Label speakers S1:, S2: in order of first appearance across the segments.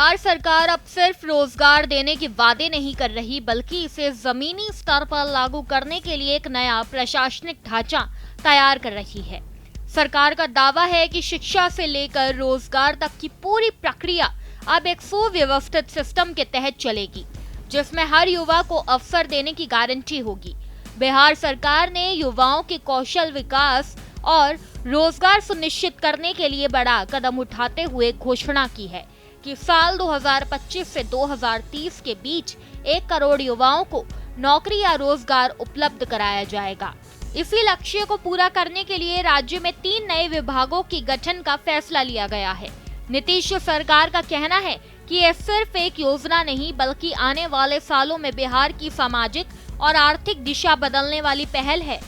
S1: बिहार सरकार अब सिर्फ रोजगार देने के वादे नहीं कर रही, बल्कि इसे जमीनी स्तर पर लागू करने के लिए एक नया प्रशासनिक ढांचा तैयार कर रही है। सरकार का दावा है कि शिक्षा से लेकर रोजगार तक की पूरी प्रक्रिया अब एक सुव्यवस्थित सिस्टम के तहत चलेगी, जिसमें हर युवा को अवसर देने की गारंटी होगी। बिहार सरकार ने युवाओं के कौशल विकास और रोजगार सुनिश्चित करने के लिए बड़ा कदम उठाते हुए घोषणा की है कि साल 2025 से 2030 के बीच 1 करोड़ युवाओं को नौकरी या रोजगार उपलब्ध कराया जाएगा। इसी लक्ष्य को पूरा करने के लिए राज्य में 3 नए विभागों के गठन का फैसला लिया गया है। नीतीश सरकार का कहना है कि यह सिर्फ एक योजना नहीं, बल्कि आने वाले सालों में बिहार की सामाजिक और आर्थिक दिशा बदलने वाली पहल है।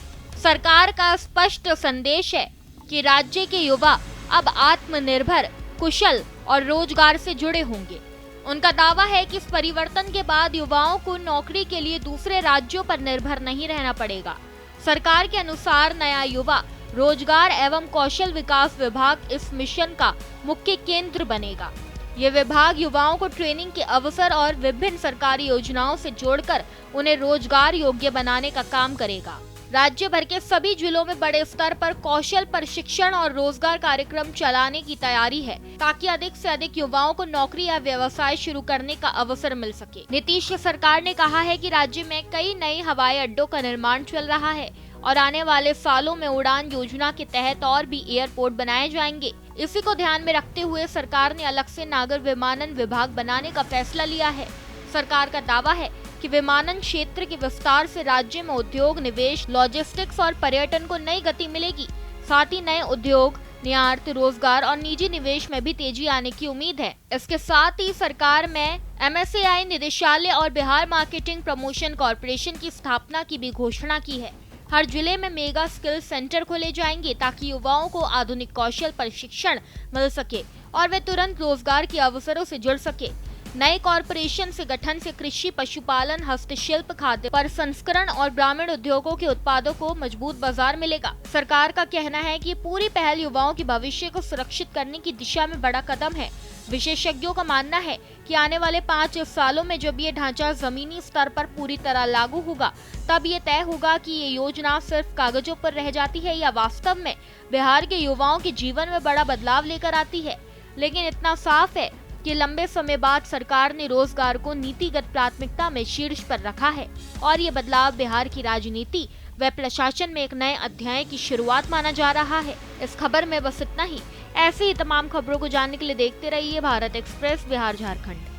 S1: सरकार का स्पष्ट संदेश है कि राज्य के युवा अब आत्मनिर्भर, कुशल और रोजगार से जुड़े होंगे। उनका दावा है कि इस परिवर्तन के बाद युवाओं को नौकरी के लिए दूसरे राज्यों पर निर्भर नहीं रहना पड़ेगा। सरकार के अनुसार नया युवा रोजगार एवं कौशल विकास विभाग इस मिशन का मुख्य केंद्र बनेगा। ये विभाग युवाओं को ट्रेनिंग के अवसर और विभिन्न सरकारी योजनाओं से जोड़कर उन्हें रोजगार योग्य बनाने का काम करेगा। राज्य भर के सभी जिलों में बड़े स्तर पर कौशल प्रशिक्षण और रोजगार कार्यक्रम चलाने की तैयारी है, ताकि अधिक से अधिक युवाओं को नौकरी या व्यवसाय शुरू करने का अवसर मिल सके। नीतीश सरकार ने कहा है कि राज्य में कई नए हवाई अड्डों का निर्माण चल रहा है और आने वाले सालों में उड़ान योजना के तहत और भी एयरपोर्ट बनाए जाएंगे। इसी को ध्यान में रखते हुए सरकार ने अलग से नागर विमानन विभाग बनाने का फैसला लिया है। सरकार का दावा है कि विमानन क्षेत्र के विस्तार से राज्य में उद्योग, निवेश, लॉजिस्टिक्स और पर्यटन को नई गति मिलेगी। साथ ही नए उद्योग, निर्यात, रोजगार और निजी निवेश में भी तेजी आने की उम्मीद है। इसके साथ ही सरकार में MSAI निदेशालय और बिहार मार्केटिंग प्रमोशन कॉर्पोरेशन की स्थापना की भी घोषणा की है। हर जिले में मेगा स्किल सेंटर खोले जाएंगे, ताकि युवाओं को आधुनिक कौशल प्रशिक्षण मिल सके और वे तुरंत रोजगार के अवसरों से जुड़ सके। नए कॉरपोरेशन से गठन से कृषि, पशुपालन, हस्तशिल्प, खाद्य प्रसंस्करण और ग्रामीण उद्योगों के उत्पादों को मजबूत बाजार मिलेगा। सरकार का कहना है कि पूरी पहल युवाओं के भविष्य को सुरक्षित करने की दिशा में बड़ा कदम है। विशेषज्ञों का मानना है कि आने वाले 5 सालों में जब ये ढांचा जमीनी स्तर पर पूरी तरह लागू होगा, तब ये तय होगा कि ये योजना सिर्फ कागजों पर रह जाती है या वास्तव में बिहार के युवाओं के जीवन में बड़ा बदलाव लेकर आती है। लेकिन इतना साफ है कि लंबे समय बाद सरकार ने रोजगार को नीतिगत प्राथमिकता में शीर्ष पर रखा है और ये बदलाव बिहार की राजनीति व प्रशासन में एक नए अध्याय की शुरुआत माना जा रहा है। इस खबर में बस इतना ही। ऐसी ही तमाम खबरों को जानने के लिए देखते रहिए भारत एक्सप्रेस बिहार झारखंड।